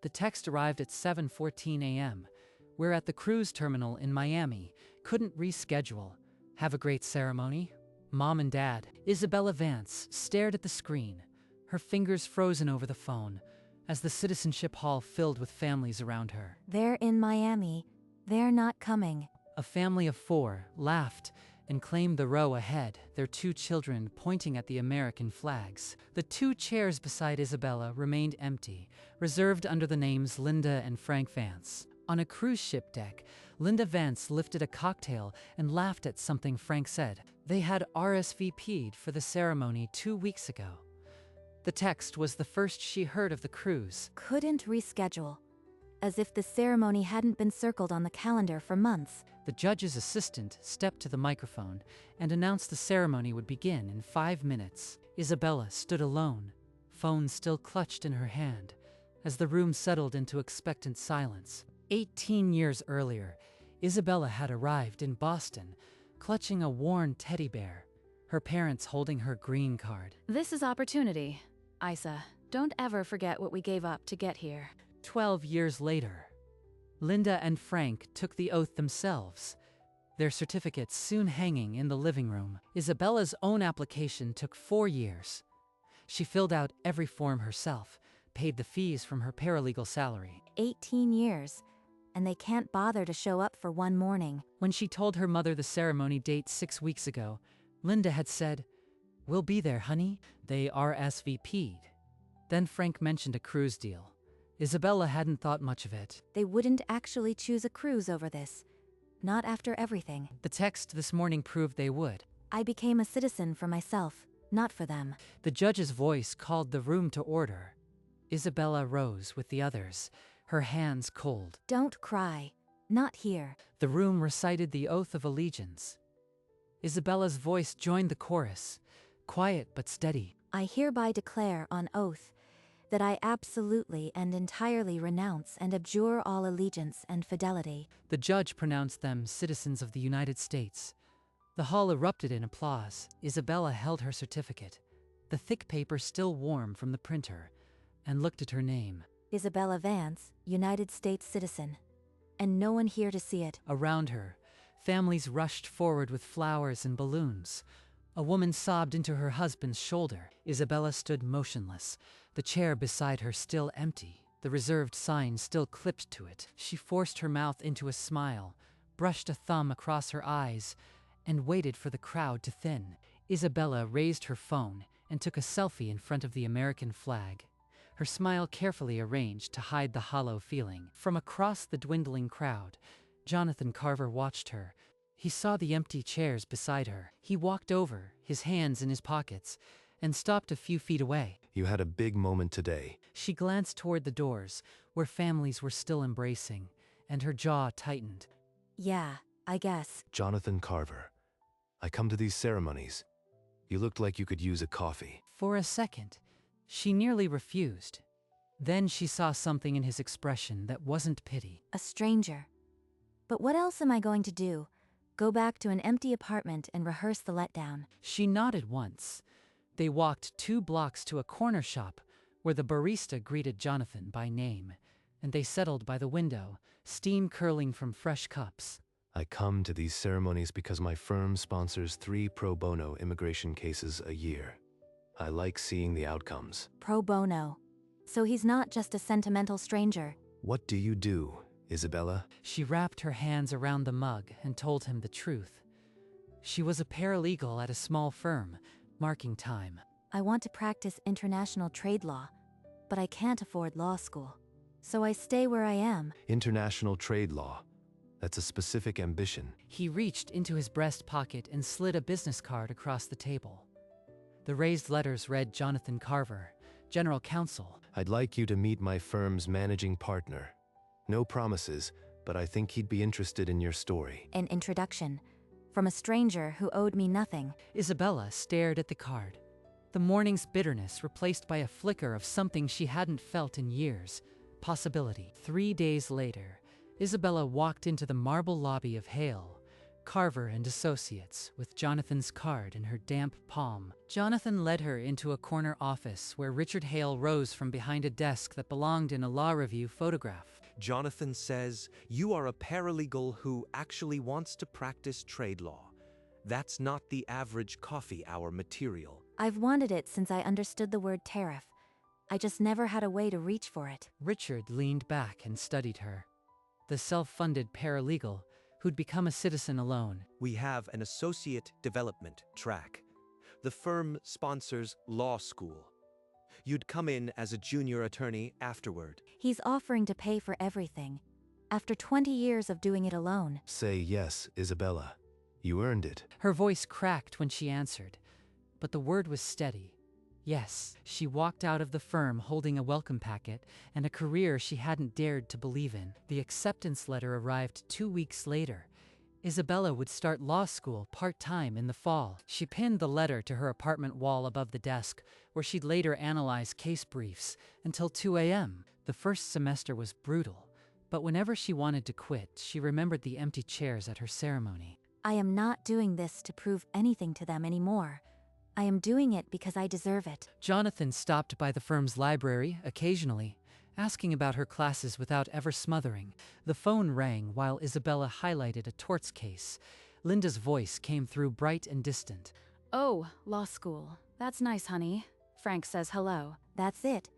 The text arrived at 7:14 a.m. We're at the cruise terminal in Miami. Couldn't reschedule. Have a great ceremony? Mom and Dad. Isabella Vance stared at the screen, her fingers frozen over the phone, as the Citizenship hall filled with families around her. They're in Miami. They're not coming. A family of 4 laughed and claimed the row ahead, their 2 children pointing at the American flags. The 2 chairs beside Isabella remained empty, reserved under the names Linda and Frank Vance. On a cruise ship deck, Linda Vance lifted a cocktail and laughed at something Frank said. They had RSVP'd for the ceremony 2 weeks ago. The text was the first she heard of the cruise. Couldn't reschedule. As if the ceremony hadn't been circled on the calendar for months. The judge's assistant stepped to the microphone and announced the ceremony would begin in 5 minutes. Isabella stood alone, phone still clutched in her hand, as the room settled into expectant silence. 18 years earlier, Isabella had arrived in Boston, clutching a worn teddy bear, her parents holding her green card. This is opportunity, Isa. Don't ever forget what we gave up to get here. 12 years later, Linda and Frank took the oath themselves, their certificates soon hanging in the living room. Isabella's own application took 4 years. She filled out every form herself, paid the fees from her paralegal salary. 18 years. And they can't bother to show up for one morning. When she told her mother the ceremony date 6 weeks ago, Linda had said, "We'll be there, honey." They RSVP'd. Then Frank mentioned a cruise deal. Isabella hadn't thought much of it. They wouldn't actually choose a cruise over this. Not after everything. The text this morning proved they would. I became a citizen for myself, not for them. The judge's voice called the room to order. Isabella rose with the others, her hands cold. Don't cry. Not here. The room recited the oath of allegiance. Isabella's voice joined the chorus, quiet but steady. I hereby declare on oath that I absolutely and entirely renounce and abjure all allegiance and fidelity. The judge pronounced them citizens of the United States. The hall erupted in applause. Isabella held her certificate, the thick paper still warm from the printer, and looked at her name. Isabella Vance, United States citizen. And no one here to see it. Around her, families rushed forward with flowers and balloons. A woman sobbed into her husband's shoulder. Isabella stood motionless, the chair beside her still empty, the reserved sign still clipped to it. She forced her mouth into a smile, brushed a thumb across her eyes, and waited for the crowd to thin. Isabella raised her phone and took a selfie in front of the American flag, her smile carefully arranged to hide the hollow feeling. From across the dwindling crowd, Jonathan Carver watched her. He saw the empty chairs beside her. He walked over, his hands in his pockets, and stopped a few feet away. You had a big moment today. She glanced toward the doors, where families were still embracing, and her jaw tightened. Yeah, I guess. Jonathan Carver. I come to these ceremonies. You looked like you could use a coffee. For a second, she nearly refused. Then she saw something in his expression that wasn't pity. A stranger. But what else am I going to do? Go back to an empty apartment and rehearse the letdown? She nodded once. They walked 2 blocks to a corner shop where the barista greeted Jonathan by name, and they settled by the window, steam curling from fresh cups. I come to these ceremonies because my firm sponsors 3 pro bono immigration cases a year. I like seeing the outcomes. Pro bono. So he's not just a sentimental stranger. What do you do, Isabella? She wrapped her hands around the mug and told him the truth. She was a paralegal at a small firm, marking time. I want to practice international trade law, but I can't afford law school. So I stay where I am. International trade law. That's a specific ambition. He reached into his breast pocket and slid a business card across the table. The raised letters read Jonathan Carver, General Counsel. I'd like you to meet my firm's managing partner. No promises, but I think he'd be interested in your story. An introduction. From a stranger who owed me nothing. Isabella stared at the card. The morning's bitterness replaced by a flicker of something she hadn't felt in years. Possibility. 3 days later, Isabella walked into the marble lobby of Hale, Carver and Associates, with Jonathan's card in her damp palm. Jonathan led her into a corner office where Richard Hale rose from behind a desk that belonged in a law review photograph. Jonathan says you are a paralegal who actually wants to practice trade law. That's not the average coffee hour material. I've wanted it since I understood the word tariff. I just never had a way to reach for it. Richard leaned back and studied her. The self-funded paralegal who'd become a citizen alone. We have an associate development track. The firm sponsors law school. You'd come in as a junior attorney afterward. He's offering to pay for everything. After 20 years of doing it alone. Say yes, Isabella. You earned it. Her voice cracked when she answered, but the word was steady. Yes, she walked out of the firm holding a welcome packet and a career she hadn't dared to believe in. The acceptance letter arrived 2 weeks later. Isabella would start law school part-time in the fall. She pinned the letter to her apartment wall above the desk, where she'd later analyze case briefs, until 2 a.m. The first semester was brutal, but whenever she wanted to quit, she remembered the empty chairs at her ceremony. I am not doing this to prove anything to them anymore. I am doing it because I deserve it. Jonathan stopped by the firm's library occasionally, asking about her classes without ever smothering. The phone rang while Isabella highlighted a torts case. Linda's voice came through bright and distant. Oh, law school. That's nice, honey. Frank says hello. That's it.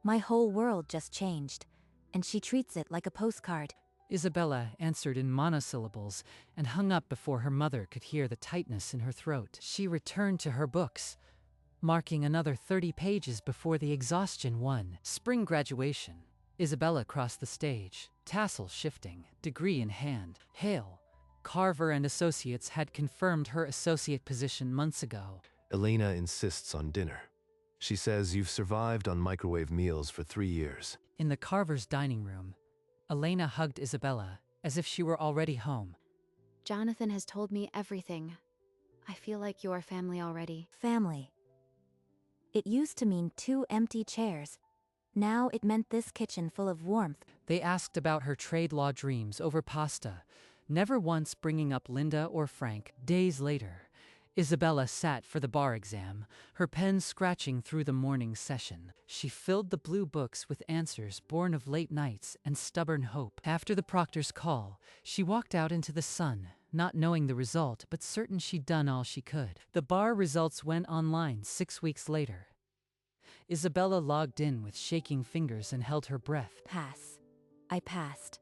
My whole world just changed. And she treats it like a postcard. Isabella answered in monosyllables and hung up before her mother could hear the tightness in her throat. She returned to her books, marking another 30 pages before the exhaustion won. Spring graduation. Isabella crossed the stage, tassel shifting, degree in hand. Hale, Carver and Associates had confirmed her associate position months ago. Elena insists on dinner. She says you've survived on microwave meals for 3 years. In the Carvers' dining room, Elena hugged Isabella as if she were already home. Jonathan has told me everything. I feel like you're family already. Family. It used to mean 2 empty chairs. Now it meant this kitchen full of warmth. They asked about her trade law dreams over pasta, never once bringing up Linda or Frank. Days later, Isabella sat for the bar exam, her pen scratching through the morning session. She filled the blue books with answers born of late nights and stubborn hope. After the proctor's call, she walked out into the sun, not knowing the result, but certain she'd done all she could. The bar results went online 6 weeks later. Isabella logged in with shaking fingers and held her breath. Pass. I passed.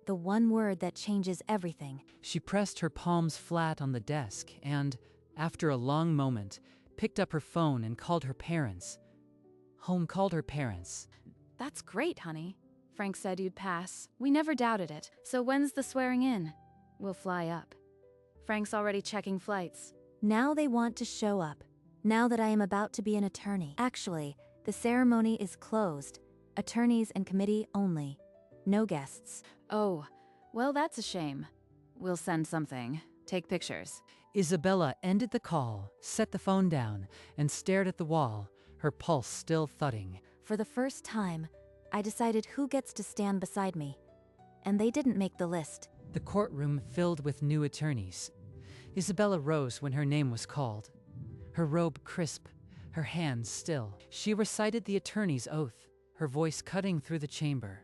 The one word that changes everything. She pressed her palms flat on the desk and, after a long moment, picked up her phone and called her parents. Home called her parents. That's great, honey. Frank said you'd pass. We never doubted it. So when's the swearing in? We'll fly up. Frank's already checking flights. Now they want to show up. Now that I am about to be an attorney. Actually, the ceremony is closed. Attorneys and committee only. No guests. Oh, well, that's a shame. We'll send something. Take pictures. Isabella ended the call, set the phone down, and stared at the wall, her pulse still thudding. For the first time, I decided who gets to stand beside me. And they didn't make the list. The courtroom filled with new attorneys. Isabella rose when her name was called. Her robe crisp, her hands still. She recited the attorney's oath, her voice cutting through the chamber.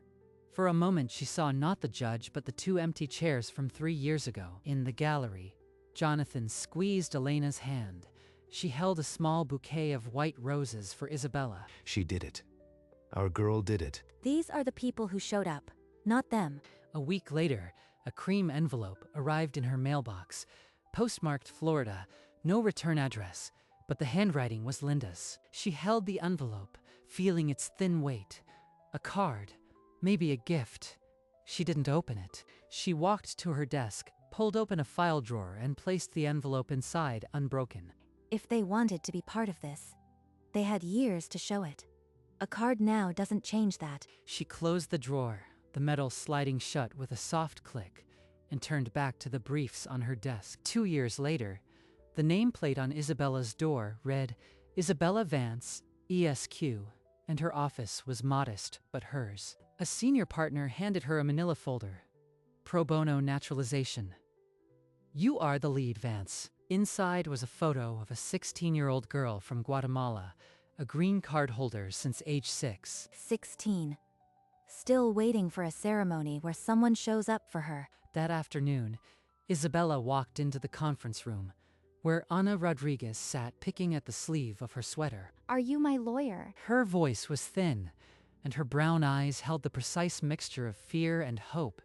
For a moment she saw not the judge but the 2 empty chairs from 3 years ago. In the gallery, Jonathan squeezed Elena's hand. She held a small bouquet of white roses for Isabella. She did it. Our girl did it. These are the people who showed up, not them. A week later, a cream envelope arrived in her mailbox, postmarked Florida, no return address, but the handwriting was Linda's. She held the envelope, feeling its thin weight. A card, maybe a gift. She didn't open it. She walked to her desk, pulled open a file drawer, and placed the envelope inside, unbroken. If they wanted to be part of this, they had years to show it. A card now doesn't change that. She closed the drawer, the metal sliding shut with a soft click, and turned back to the briefs on her desk. 2 years later, the nameplate on Isabella's door read, Isabella Vance, ESQ, and her office was modest but hers. A senior partner handed her a manila folder. Pro bono naturalization. You are the lead, Vance. Inside was a photo of a 16-year-old girl from Guatemala, a green card holder since age 6. 16. Still waiting for a ceremony where someone shows up for her. That afternoon, Isabella walked into the conference room, where Ana Rodriguez sat picking at the sleeve of her sweater. Are you my lawyer? Her voice was thin, and her brown eyes held the precise mixture of fear and hope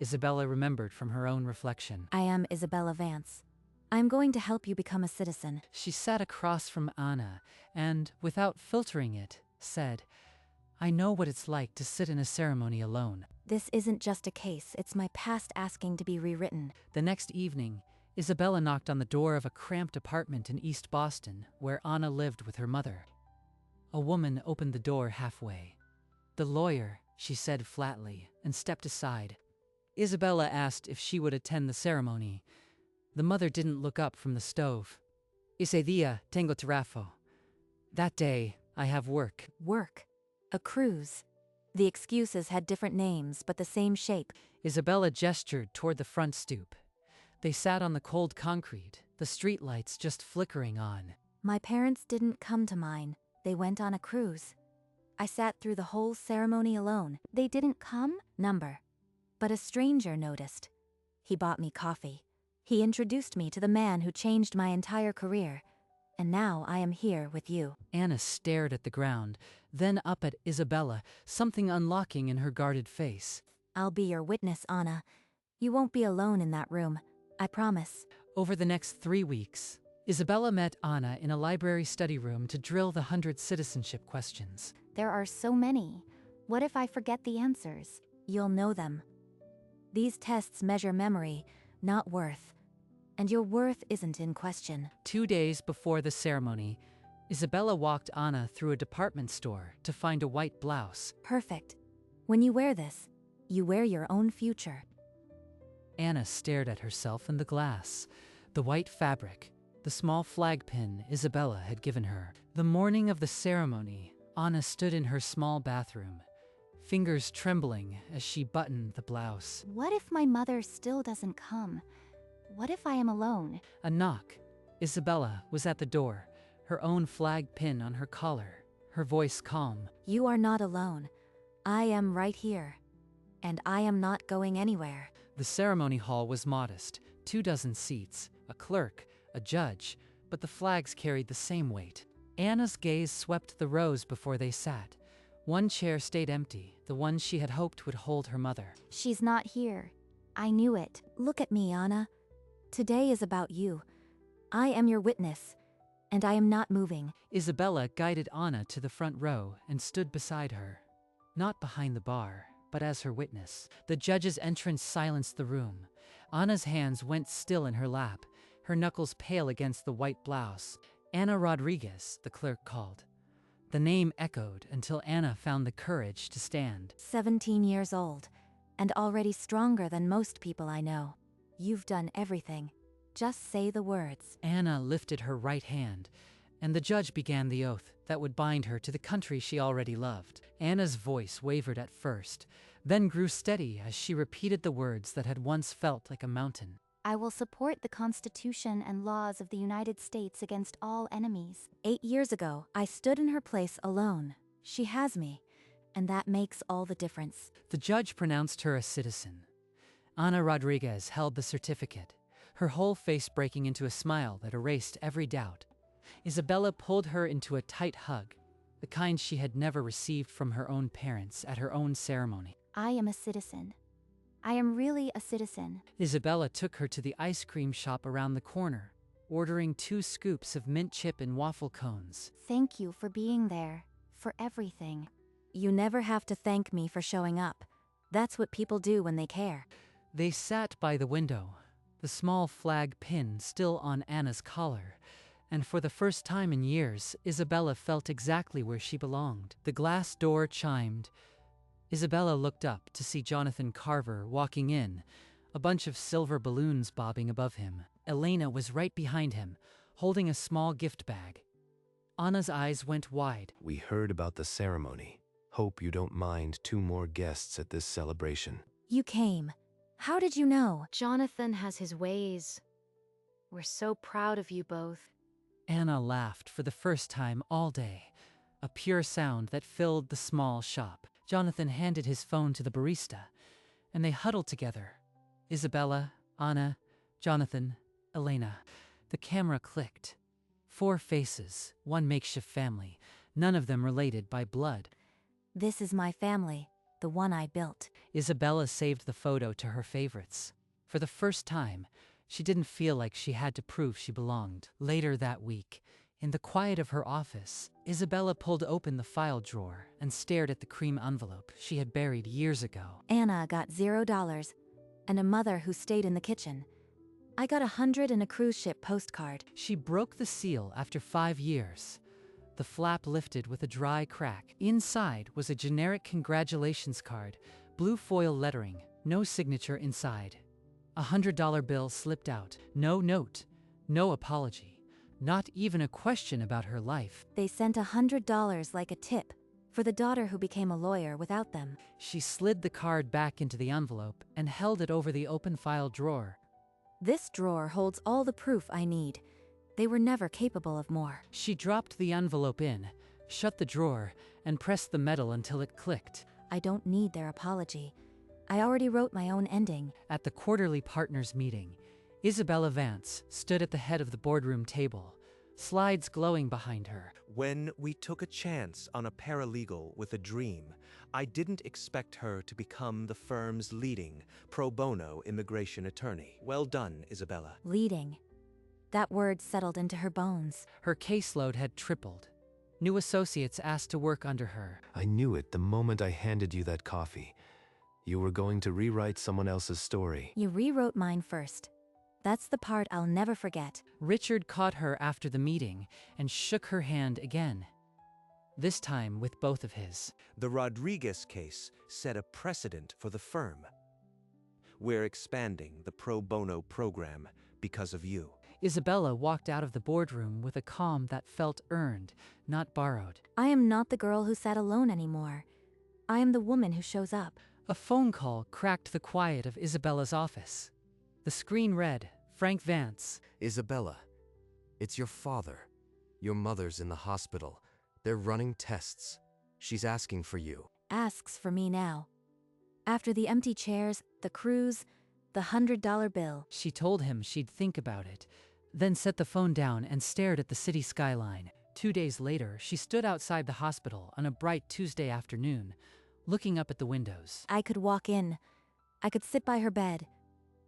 Isabella remembered from her own reflection. I am Isabella Vance. I'm going to help you become a citizen. She sat across from Anna and, without filtering it, said, I know what it's like to sit in a ceremony alone. This isn't just a case, it's my past asking to be rewritten. The next evening, Isabella knocked on the door of a cramped apartment in East Boston, where Anna lived with her mother. A woman opened the door halfway. The lawyer, she said flatly, and stepped aside. Isabella asked if she would attend the ceremony. The mother didn't look up from the stove. Ese día tengo trabajo. That day, I have work. Work. A cruise. The excuses had different names, but the same shape. Isabella gestured toward the front stoop. They sat on the cold concrete, the streetlights just flickering on. My parents didn't come to mine. They went on a cruise. I sat through the whole ceremony alone. They didn't come? Number. But a stranger noticed. He bought me coffee. He introduced me to the man who changed my entire career. And now I am here with you. Anna stared at the ground, then up at Isabella, something unlocking in her guarded face. I'll be your witness, Anna. You won't be alone in that room. I promise. Over the next 3 weeks, Isabella met Anna in a library study room to drill the 100 citizenship questions. There are so many. What if I forget the answers? You'll know them. These tests measure memory, not worth. And your worth isn't in question. 2 days before the ceremony, Isabella walked Anna through a department store to find a white blouse. Perfect. When you wear this, you wear your own future. Anna stared at herself in the glass, the white fabric, the small flag pin Isabella had given her. The morning of the ceremony, Anna stood in her small bathroom, fingers trembling as she buttoned the blouse. What if my mother still doesn't come? What if I am alone? A knock. Isabella was at the door, her own flag pin on her collar, her voice calm. You are not alone. I am right here. And I am not going anywhere. The ceremony hall was modest, 24 seats, a clerk, a judge, but the flags carried the same weight. Anna's gaze swept the rows before they sat. One chair stayed empty, the one she had hoped would hold her mother. She's not here. I knew it. Look at me, Anna. Today is about you. I am your witness, and I am not moving. Isabella guided Anna to the front row and stood beside her. Not behind the bar, but as her witness. The judge's entrance silenced the room. Anna's hands went still in her lap, her knuckles pale against the white blouse. Ana Rodriguez, the clerk called. The name echoed until Anna found the courage to stand. 17 years old, and already stronger than most people I know. You've done everything. Just say the words. Anna lifted her right hand, and the judge began the oath that would bind her to the country she already loved. Anna's voice wavered at first, then grew steady as she repeated the words that had once felt like a mountain. I will support the Constitution and laws of the United States against all enemies. 8 years ago, I stood in her place alone. She has me, and that makes all the difference. The judge pronounced her a citizen. Ana Rodriguez held the certificate, her whole face breaking into a smile that erased every doubt. Isabella pulled her into a tight hug, the kind she had never received from her own parents at her own ceremony. I am a citizen. I am really a citizen. Isabella took her to the ice cream shop around the corner, ordering 2 scoops of mint chip and waffle cones. Thank you for being there, for everything. You never have to thank me for showing up. That's what people do when they care. They sat by the window, the small flag pin still on Anna's collar, and for the first time in years, Isabella felt exactly where she belonged. The glass door chimed. Isabella looked up to see Jonathan Carver walking in, a bunch of silver balloons bobbing above him. Elena was right behind him, holding a small gift bag. Anna's eyes went wide. We heard about the ceremony. Hope you don't mind 2 more guests at this celebration. You came. How did you know? Jonathan has his ways. We're so proud of you both. Anna laughed for the first time all day, a pure sound that filled the small shop. Jonathan handed his phone to the barista, and they huddled together. Isabella, Anna, Jonathan, Elena. The camera clicked. 4 faces, 1 makeshift family, none of them related by blood. This is my family, the one I built. Isabella saved the photo to her favorites. For the first time, she didn't feel like she had to prove she belonged. Later that week, in the quiet of her office, Isabella pulled open the file drawer and stared at the cream envelope she had buried years ago. Anna got $0 and a mother who stayed in the kitchen. I got 100 and a cruise ship postcard. She broke the seal after 5 years. The flap lifted with a dry crack. Inside was a generic congratulations card, blue foil lettering, no signature inside. A $100 bill slipped out. No note, no apology, not even a question about her life. They sent $100 like a tip for the daughter who became a lawyer without them. She slid the card back into the envelope and held it over the open file drawer. This drawer holds all the proof I need. They were never capable of more. She dropped the envelope in, shut the drawer, and pressed the metal until it clicked. I don't need their apology. I already wrote my own ending. At the quarterly partners meeting, Isabella Vance stood at the head of the boardroom table, slides glowing behind her. When we took a chance on a paralegal with a dream, I didn't expect her to become the firm's leading pro bono immigration attorney. Well done, Isabella. Leading. That word settled into her bones. Her caseload had tripled. New associates asked to work under her. I knew it the moment I handed you that coffee. You were going to rewrite someone else's story. You rewrote mine first. That's the part I'll never forget. Richard caught her after the meeting and shook her hand again, this time with both of his. The Rodriguez case set a precedent for the firm. We're expanding the pro bono program because of you. Isabella walked out of the boardroom with a calm that felt earned, not borrowed. I am not the girl who sat alone anymore. I am the woman who shows up. A phone call cracked the quiet of Isabella's office. The screen read, Frank Vance. Isabella, it's your father. Your mother's in the hospital. They're running tests. She's asking for you. Asks for me now. After the empty chairs, the cruise, the $100 bill. She told him she'd think about it, then set the phone down and stared at the city skyline. 2 days later, she stood outside the hospital on a bright Tuesday afternoon, looking up at the windows. I could walk in. I could sit by her bed.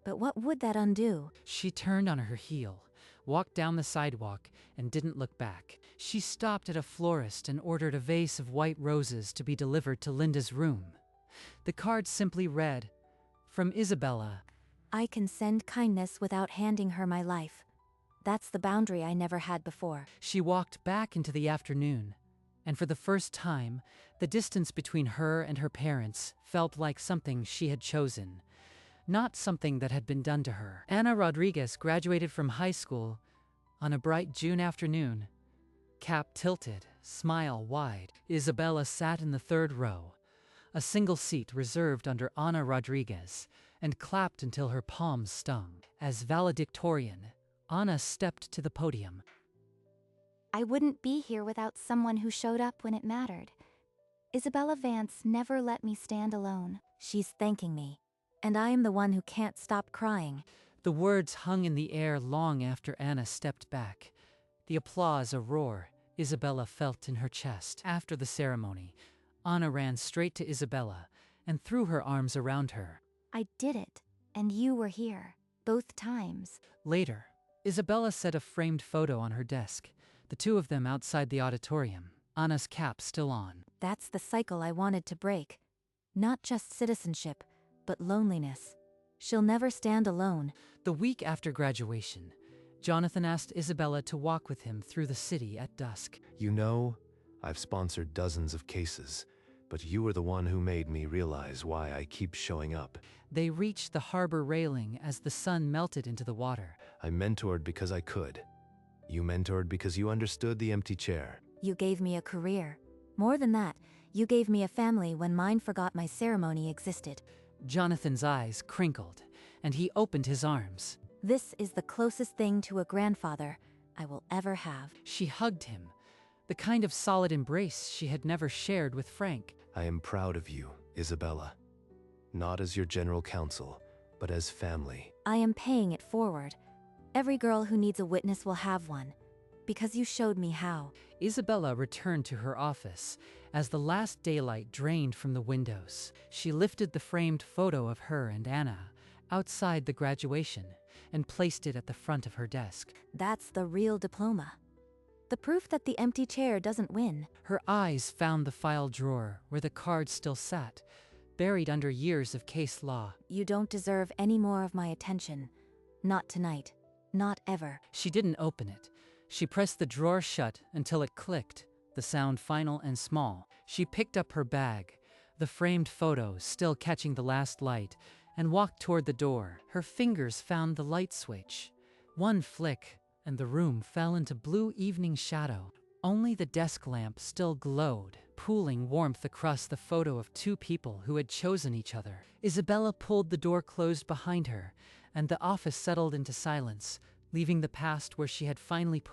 But what would that undo? She turned on her heel, walked down the sidewalk, and didn't look back. She stopped at a florist and ordered a vase of white roses to be delivered to Linda's room. The card simply read, From Isabella. I can send kindness without handing her my life. That's the boundary I never had before. She walked back into the afternoon, and for the first time, the distance between her and her parents felt like something she had chosen, not something that had been done to her. Anna Rodriguez graduated from high school on a bright June afternoon. Cap tilted, smile wide. Isabella sat in the 3rd row, a single seat reserved under Anna Rodriguez, and clapped until her palms stung. As valedictorian, Anna stepped to the podium. I wouldn't be here without someone who showed up when it mattered. Isabella Vance never let me stand alone. She's thanking me, and I am the one who can't stop crying. The words hung in the air long after Anna stepped back. The applause a roar Isabella felt in her chest. After the ceremony, Anna ran straight to Isabella and threw her arms around her. I did it, and you were here, both times. Later, Isabella set a framed photo on her desk, the two of them outside the auditorium, Anna's cap still on. That's the cycle I wanted to break. Not just citizenship, but loneliness. She'll never stand alone. The week after graduation, Jonathan asked Isabella to walk with him through the city at dusk. You know, I've sponsored dozens of cases, but you were the one who made me realize why I keep showing up. They reached the harbor railing as the sun melted into the water. I mentored because I could. You mentored because you understood the empty chair. You gave me a career. More than that, you gave me a family when mine forgot my ceremony existed. Jonathan's eyes crinkled, and he opened his arms. This is the closest thing to a grandfather I will ever have. She hugged him, the kind of solid embrace she had never shared with Frank. I am proud of you, Isabella. Not as your general counsel, but as family. I am paying it forward. Every girl who needs a witness will have one, because you showed me how. Isabella returned to her office. As the last daylight drained from the windows, she lifted the framed photo of her and Anna outside the graduation and placed it at the front of her desk. That's the real diploma. The proof that the empty chair doesn't win. Her eyes found the file drawer where the card still sat, buried under years of case law. You don't deserve any more of my attention. Not tonight. Not ever. She didn't open it. She pressed the drawer shut until it clicked, the sound final and small. She picked up her bag, the framed photo still catching the last light, and walked toward the door. Her fingers found the light switch. One flick, and the room fell into blue evening shadow. Only the desk lamp still glowed, pooling warmth across the photo of two people who had chosen each other. Isabella pulled the door closed behind her, and the office settled into silence, leaving the past where she had finally put